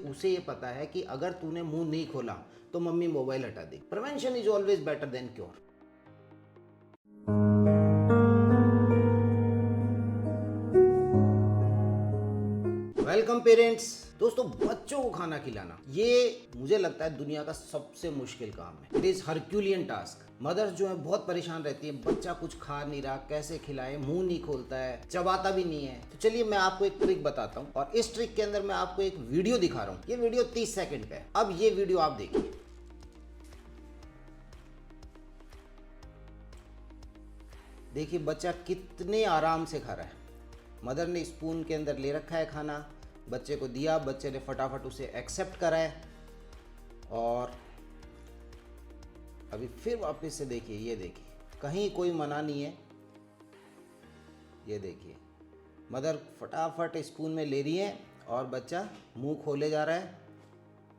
उसे ये पता है कि अगर तूने मुंह नहीं खोला तो मम्मी मोबाइल हटा देगी। Prevention is always better than cure. Welcome parents. दोस्तों, बच्चों को खाना खिलाना ये मुझे लगता है दुनिया का सबसे मुश्किल काम है। It is herculean task. मदर्स जो है बहुत परेशान रहती है, बच्चा कुछ खा नहीं रहा, कैसे खिलाए, मुंह नहीं खोलता है, चबाता भी नहीं है। तो चलिए मैं आपको एक ट्रिक बताता हूँ और इस ट्रिक के अंदर मैं आपको एक वीडियो दिखा रहा हूँ। ये वीडियो 30 सेकंड का है। अब ये वीडियो आप देखिए। देखिए बच्चा कितने आराम से खा रहा है। मदर ने स्पून के अंदर ले रखा है खाना, बच्चे को दिया, बच्चे ने फटाफट उसे एक्सेप्ट करा है और अभी फिर वापस से देखिए। ये देखिए, कहीं कोई मना नहीं है। ये देखिए, मदर फटाफट स्पून में ले रही है और बच्चा मुंह खोले जा रहा है,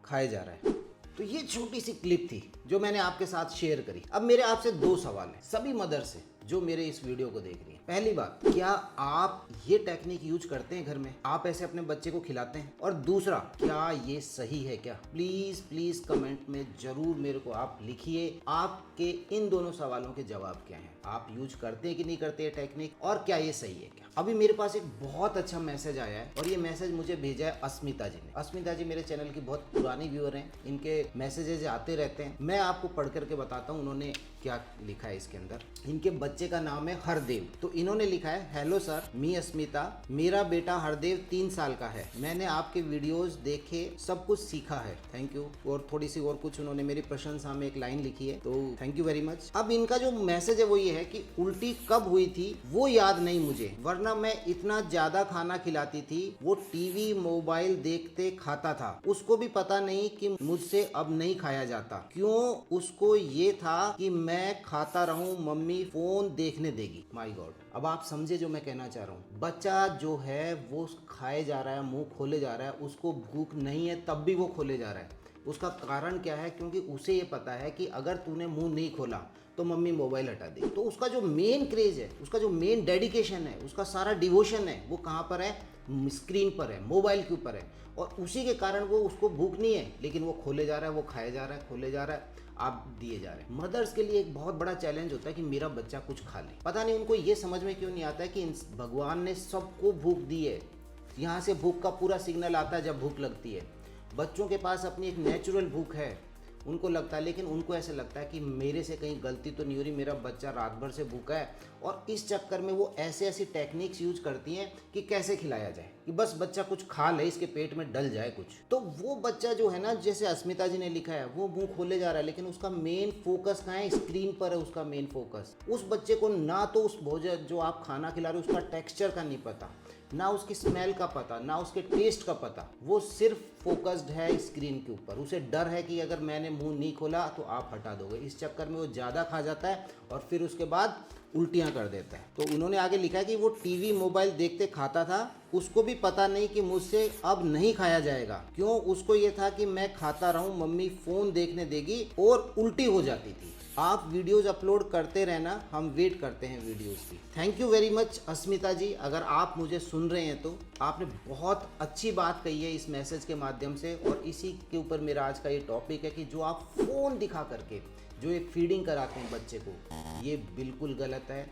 खाए जा रहा है। तो ये छोटी सी क्लिप थी जो मैंने आपके साथ शेयर करी। अब मेरे आपसे दो सवाल हैं सभी मदर से जो मेरे इस वीडियो को देख रही है। पहली बात, क्या आप ये टेक्निक यूज करते हैं घर में? आप ऐसे अपने बच्चे को खिलाते हैं? और दूसरा, क्या ये सही है क्या? प्लीज प्लीज कमेंट में जरूर मेरे को आप लिखिए आपके इन दोनों सवालों के जवाब क्या हैं। आप यूज करते हैं कि नहीं करते ये टेक्निक, और क्या ये सही है क्या? अभी मेरे पास एक बहुत अच्छा मैसेज आया है और ये मैसेज मुझे भेजा है अस्मिता जी ने। अस्मिता जी मेरे चैनल की बहुत पुरानी व्यूअर हैं, इनके मैसेजेस आते रहते हैं। मैं आपको पढ़ करके बताता हूँ उन्होंने क्या लिखा है इसके अंदर। इनके बच्चे का नाम है हरदेव। तो इन्होंने लिखा है, हेलो सर, मी अस्मिता, मेरा बेटा हरदेव 3 साल का है। मैंने आपके वीडियोस देखे, सब कुछ सीखा है, थैंक यू। और थोड़ी सी और कुछ उन्होंने मेरी प्रशंसा में एक लाइन लिखी है, तो थैंक यू वेरी मच। अब इनका जो मैसेज है वो ये है कि उल्टी कब हुई थी वो याद नहीं मुझे, वरना मैं इतना ज्यादा खाना खिलाती थी। वो टीवी मोबाइल देखते खाता था, उसको भी पता नहीं कि मुझसे अब नहीं खाया जाता। क्यों? उसको ये था कि मैं खाता रहूं, मम्मी फोन देखने देगी। My God. अब आप समझे जो मैं कहना चाह रहा हूँ। बच्चा जो है वो खाए जा रहा है, मुंह खोले जा रहा है, उसको भूख नहीं है तब भी वो खोले जा रहा है। उसका कारण क्या है? क्योंकि उसे ये पता है कि अगर तूने मुंह नहीं खोला तो मम्मी मोबाइल हटा देगी। तो उसका जो मेन क्रेज है, उसका जो मेन डेडिकेशन है, उसका सारा डिवोशन है, वो कहाँ पर है? स्क्रीन पर है, मोबाइल के ऊपर है। और उसी के कारण वो, उसको भूख नहीं है लेकिन वो खोले जा रहा है, वो खाए जा रहा है, खोले जा रहा है, आप दिए जा रहे हैं। मदर्स के लिए एक बहुत बड़ा चैलेंज होता है कि मेरा बच्चा कुछ खा ले। पता नहीं उनको ये समझ में क्यों नहीं आता है कि भगवान ने सबको भूख दी है। यहाँ से भूख का पूरा सिग्नल आता है जब भूख लगती है। बच्चों के पास अपनी एक नेचुरल भूख है, उनको लगता है, लेकिन उनको ऐसे लगता है कि मेरे से कहीं गलती तो नहीं हो रही, मेरा बच्चा रात भर से भूखा है। और इस चक्कर में वो ऐसे ऐसी टेक्निक्स यूज करती हैं कि कैसे खिलाया जाए, कि बस बच्चा कुछ खा ले, इसके पेट में डल जाए कुछ। तो वो बच्चा जो है ना, जैसे अस्मिता जी ने लिखा है, वो मुंह खोले जा रहा है लेकिन उसका मेन फोकस कहाँ है? स्क्रीन पर है उसका मेन फोकस। उस बच्चे को ना तो उस भोजन जो आप खाना खिला रहे हो उसका टेक्सचर का नहीं पता, ना उसकी स्मेल का पता, ना उसके टेस्ट का पता। वो सिर्फ फोकस्ड है स्क्रीन के ऊपर। उसे डर है कि अगर मैंने मुंह नहीं खोला तो आप हटा दोगे। इस चक्कर में वो ज़्यादा खा जाता है और फिर उसके बाद उल्टियाँ कर देता है। तो उन्होंने आगे लिखा है कि वो टीवी मोबाइल देखते खाता था, उसको भी पता नहीं कि मुझसे अब नहीं खाया जाएगा। क्यों? उसको ये था कि मैं खाता रहूं, मम्मी फोन देखने देगी, और उल्टी हो जाती थी। आप वीडियोज अपलोड करते रहना, हम वेट करते हैं वीडियोज की। थैंक यू वेरी मच अस्मिता जी। अगर आप मुझे सुन रहे हैं तो आपने बहुत अच्छी बात कही है इस मैसेज के माध्यम से, और इसी के ऊपर मेरा आज का ये टॉपिक है कि जो आप फ़ोन दिखा करके जो ये फीडिंग कराते हैं बच्चे को, ये बिल्कुल गलत है।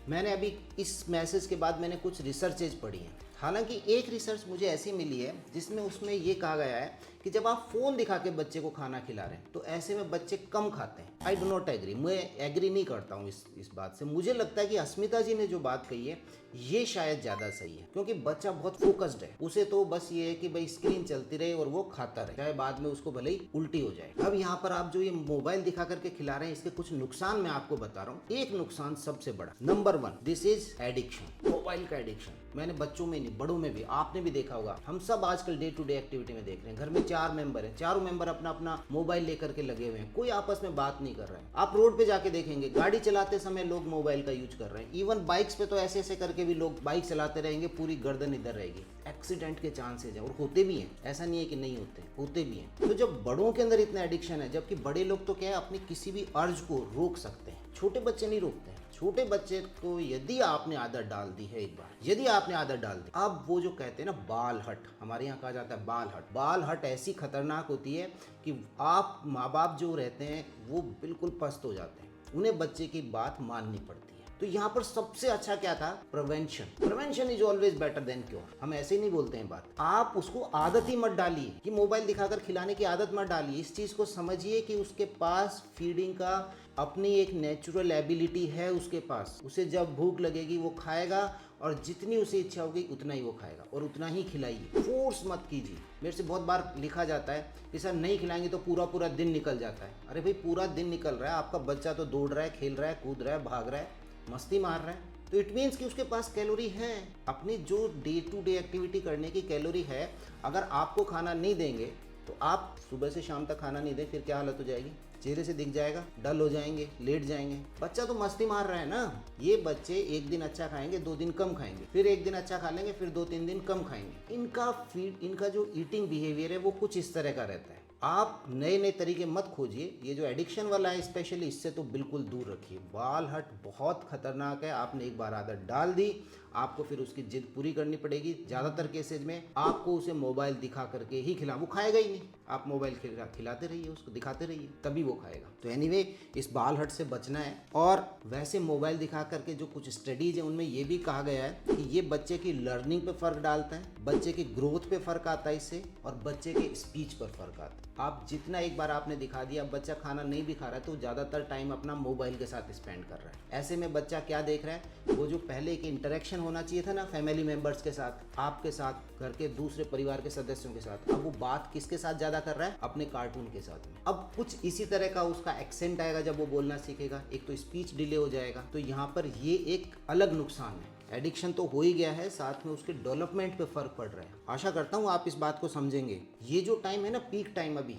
मैंने अभी इस मैसेज के बाद मैंने कुछ रिसर्चेज पढ़ी हैं। हालांकि एक रिसर्च मुझे ऐसी मिली है जिसमें उसमें ये कहा गया है कि जब आप फ़ोन दिखा के बच्चे को खाना खिला रहे हैं तो ऐसे में बच्चे कम खाते हैं। आई डो नॉट एग्री, मैं एग्री नहीं करता हूँ इस बात से। मुझे लगता है कि अस्मिता जी ने जो बात कही है ये शायद ज़्यादा सही है, क्योंकि बच्चा बहुत फोकस्ड है। उसे तो बस ये है कि भाई स्क्रीन चलती रहे और वो खाता रहे, चाहे बाद में उसको भले ही उल्टी हो जाए। अब यहाँ पर आप जो ये मोबाइल दिखा करके खिला रहे हैं, इसके कुछ नुकसान मैं आपको बता रहा हूँ। एक नुकसान सबसे बड़ा, number 1, this is addiction, mobile का एडिक्शन। मैंने बच्चों में नहीं, बड़ों में भी, आपने भी देखा होगा। हम सब आजकल डे टू डे एक्टिविटी में देख रहे हैं, घर में 4 मेंबर हैं, चारों मेंबर अपना अपना मोबाइल लेकर के लगे हुए हैं, कोई आपस में बात नहीं कर रहा है। आप रोड पे जाके देखेंगे, गाड़ी चलाते समय लोग मोबाइल का यूज कर रहे हैं। इवन बाइक्स पे तो ऐसे ऐसे करके भी लोग बाइक चलाते रहेंगे, पूरी गर्दन इधर रहेगी। एक्सीडेंट के चांसेज है, और होते भी हैं, ऐसा नहीं है कि नहीं होते, होते भी हैं। तो जब बड़ों के अंदर इतना एडिक्शन है, जबकि बड़े लोग तो क्या है, अपनी किसी भी अर्ज को रोक सकते हैं, छोटे बच्चे नहीं रोकते हैं। छोटे बच्चे को यदि आपने आदत डाल दी है, एक बार यदि आपने आदत डाल दी, अब वो जो कहते हैं ना बाल हट, हमारे यहाँ कहा जाता है बाल हट ऐसी खतरनाक होती है कि आप माँ बाप जो रहते हैं वो बिल्कुल पस्त हो जाते हैं, उन्हें बच्चे की बात माननी पड़ती है। तो यहाँ पर सबसे अच्छा क्या था, prevention is always better than cure. हम ऐसे नहीं बोलते हैं बात, आप उसको आदत ही मत डालिए कि मोबाइल दिखाकर खिलाने की आदत मत डालिए। इस चीज को समझिए कि उसके पास फीडिंग का अपनी एक नेचुरल एबिलिटी है, उसके पास, उसे जब भूख लगेगी वो खाएगा और जितनी उसे इच्छा होगी उतना ही वो खाएगा और उतना ही खिलाइए, फोर्स मत कीजिए। मेरे से बहुत बार लिखा जाता है कि सर नहीं खिलाएंगे तो पूरा दिन निकल जाता है। अरे भाई पूरा दिन निकल रहा है, आपका बच्चा तो दौड़ रहा है, खेल रहा है, कूद रहा है, भाग रहा है, मस्ती मार रहा है, तो इट मीन्स कि उसके पास कैलोरी है, अपनी जो डे टू डे एक्टिविटी करने की कैलोरी है। अगर आपको खाना नहीं देंगे तो आप सुबह से शाम तक खाना नहीं दें, फिर क्या हालत हो जाएगी, चेहरे से दिख जाएगा, डल हो जाएंगे, लेट जाएंगे। बच्चा तो मस्ती मार रहा है ना। ये बच्चे एक दिन अच्छा खाएंगे, 2 दिन कम खाएंगे, फिर एक दिन अच्छा खा लेंगे, फिर 2-3 दिन कम खाएंगे। इनका जो ईटिंग बिहेवियर है वो कुछ इस तरह का रहता है। आप नए नए तरीके मत खोजिए, ये जो एडिक्शन वाला है स्पेशली, इससे तो बिल्कुल दूर रखिए। बाल हट बहुत खतरनाक है, आपने एक बार आदत डाल दी, आपको फिर उसकी जिद पूरी करनी पड़ेगी। ज़्यादातर केसेज में आपको उसे मोबाइल दिखा करके ही खिला, वो खाएगा ही नहीं, आप मोबाइल खिलाते रहिए, उसको दिखाते रहिए, तभी वो खाएगा। तो एनीवे इस बाल हट से बचना है। और वैसे मोबाइल दिखा करके जो कुछ स्टडीज है उनमें ये भी कहा गया है कि ये बच्चे की लर्निंग पे फ़र्क डालता है, बच्चे की ग्रोथ पे फ़र्क आता है इससे, और बच्चे के स्पीच पर फ़र्क आता है। आप जितना एक बार आपने दिखा दिया, बच्चा खाना नहीं भी खा रहा है तो ज़्यादातर टाइम अपना मोबाइल के साथ स्पेंड कर रहा है। ऐसे में बच्चा क्या देख रहा है, वो जो पहले एक इंटरेक्शन होना चाहिए था ना फैमिली मेंबर्स के साथ, आपके साथ, घर के दूसरे परिवार के सदस्यों के साथ, अब वो बात किसके साथ ज़्यादा कर रहा है, अपने कार्टून के साथ में। अब कुछ इसी तरह का उसका एक्सेंट आएगा जब वो बोलना सीखेगा, एक तो स्पीच डिले हो जाएगा। तो यहाँ पर ये एक अलग नुकसान है। एडिक्शन तो हो ही गया है, साथ में उसके डेवलपमेंट पे फर्क पड़ रहा है। आशा करता हूँ आप इस बात को समझेंगे। ये जो टाइम है ना, पीक टाइम, अभी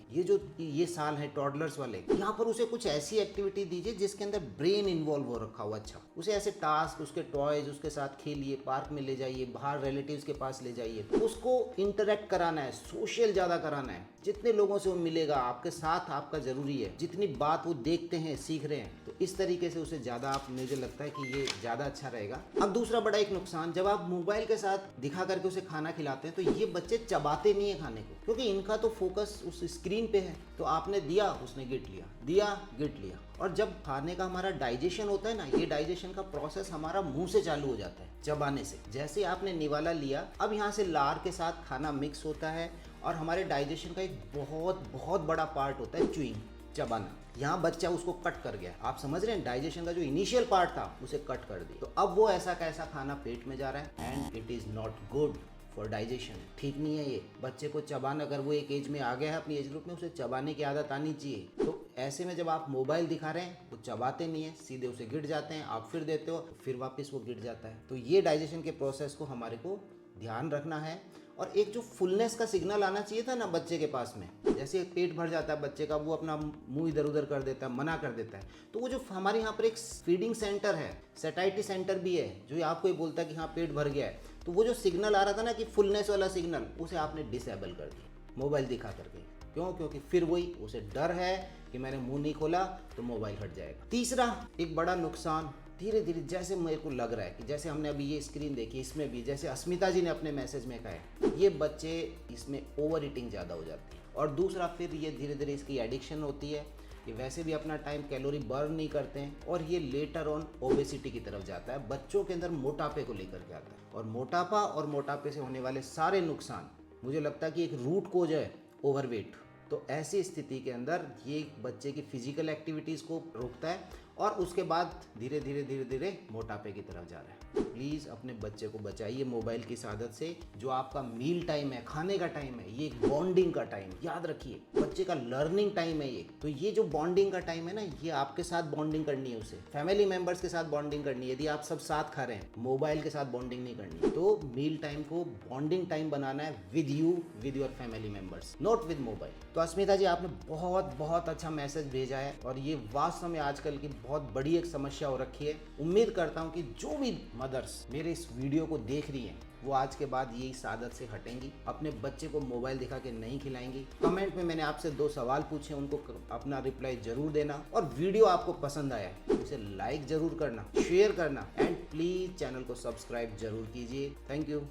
ये साल है टॉडलर्स वाले, यहाँ पर उसे कुछ ऐसी एक्टिविटी दीजिए जिसके अंदर ब्रेन इन्वॉल्व हो रखा हो। अच्छा, उसे ऐसे टास्क, उसके टॉयज, उसके साथ खेलिए, पार्क में ले जाइए, बाहर रिलेटिव्स के पास ले जाइए, उसको इंटरेक्ट कराना है, सोशल ज़्यादा कराना है। जितने लोगों से वो मिलेगा, आपके साथ आपका ज़रूरी है, जितनी बात वो देखते हैं, सीख रहे हैं, तो इस तरीके से उसे ज़्यादा, आप, मुझे लगता है कि ये ज़्यादा अच्छा रहेगा। अब दूसरा बड़ा एक नुकसान, जब आप मोबाइल के साथ दिखा करके उसे खाना खिलाते हैं तो ये बच्चे चबाते नहीं है खाने को, क्योंकि इनका तो फोकस उस स्क्रीन पे है। तो आपने दिया, उसने गिट लिया, दिया, गिट लिया। और जब खाने का हमारा डाइजेशन होता है ना, ये डाइजेशन का प्रोसेस हमारा मुंह से चालू हो जाता है, चबाने से। जैसे आपने निवाला लिया, अब यहाँ से लार के साथ खाना मिक्स होता है और हमारे डाइजेशन का एक बहुत बहुत बड़ा पार्ट होता है च्यूइंग, चबाना। यहाँ बच्चा उसको कट कर गया, आप समझ रहे हैं, डाइजेशन का जो इनिशियल पार्ट था उसे कट कर दिया। तो अब वो ऐसा कैसा खाना पेट में जा रहा है, and it is not good for digestion. ठीक नहीं है ये। बच्चे को चबाना, अगर वो एक एज में आ गया है अपनी एज ग्रुप में, उसे चबाने की आदत आनी चाहिए। तो ऐसे में जब आप मोबाइल दिखा रहे हैं, वो चबाते नहीं है, सीधे उसे गिर जाते हैं, आप फिर देते हो, फिर वापस वो गिर जाता है। तो ये डाइजेशन के प्रोसेस को हमारे को ध्यान रखना है। और एक जो फुलनेस का सिग्नल आना चाहिए था ना बच्चे के पास में, जैसे पेट भर जाता है बच्चे का, वो अपना मुंह इधर उधर कर देता है, मना कर देता है, तो वो जो हमारे यहाँ पर एक फीडिंग सेंटर है, सैटाइटी सेंटर भी है, जो आपको ये बोलता है कि हाँ पेट भर गया है, तो वो जो सिग्नल आ रहा था ना कि फुलनेस वाला सिग्नल, उसे आपने डिसेबल कर दिया मोबाइल दिखा करके। क्यों? क्योंकि फिर वही, उसे डर है कि मैंने मुंह नहीं खोला तो मोबाइल हट जाएगा। तीसरा एक बड़ा नुकसान, धीरे धीरे जैसे मेरे को लग रहा है कि जैसे हमने अभी ये स्क्रीन देखी, इसमें भी जैसे अस्मिता जी ने अपने मैसेज में कहा है, ये बच्चे इसमें ओवर ईटिंग ज़्यादा हो जाती है। और दूसरा फिर ये धीरे धीरे इसकी एडिक्शन होती है, ये वैसे भी अपना टाइम कैलोरी बर्न नहीं करते हैं, और ये लेटर ऑन ओबेसिटी की तरफ जाता है, बच्चों के अंदर मोटापे को लेकर के आता है। और मोटापा और मोटापे से होने वाले सारे नुकसान, मुझे लगता है कि एक रूट कोज है ओवरवेट। तो ऐसी स्थिति के अंदर ये बच्चे की फिजिकल एक्टिविटीज़ को रोकता है और उसके बाद धीरे धीरे मोटापे की तरफ जा रहा है। तो प्लीज़ अपने बच्चे को बचाइए मोबाइल की इस आदत से। जो आपका मील टाइम है, खाने का टाइम है, ये एक बॉन्डिंग का टाइम, याद रखिए, बच्चे का लर्निंग टाइम है ये। तो ये जो बॉन्डिंग का टाइम है ना, ये आपके साथ बॉन्डिंग करनी है, उसे फैमिली मेंबर्स के साथ बॉन्डिंग करनी है। यदि आप सब साथ खा रहे हैं, मोबाइल के साथ बॉन्डिंग नहीं करनी, तो मील टाइम को बॉन्डिंग टाइम बनाना है with you, with your family members, not with mobile. तो अस्मिता जी, आपने बहुत बहुत अच्छा मैसेज भेजा है और ये वास्तव में आजकल की बहुत बड़ी एक समस्या हो रखी है। उम्मीद करता हूँ कि जो भी मदर्स मेरे इस वीडियो को देख रही हैं, वो आज के बाद ये इस आदत से हटेंगी, अपने बच्चे को मोबाइल दिखा के नहीं खिलाएंगी। कमेंट में मैंने आपसे 2 सवाल पूछे, उनको अपना रिप्लाई जरूर देना। और वीडियो आपको पसंद आया तो उसे लाइक जरूर करना, शेयर करना एंड प्लीज चैनल को सब्सक्राइब जरूर कीजिए। Thank you.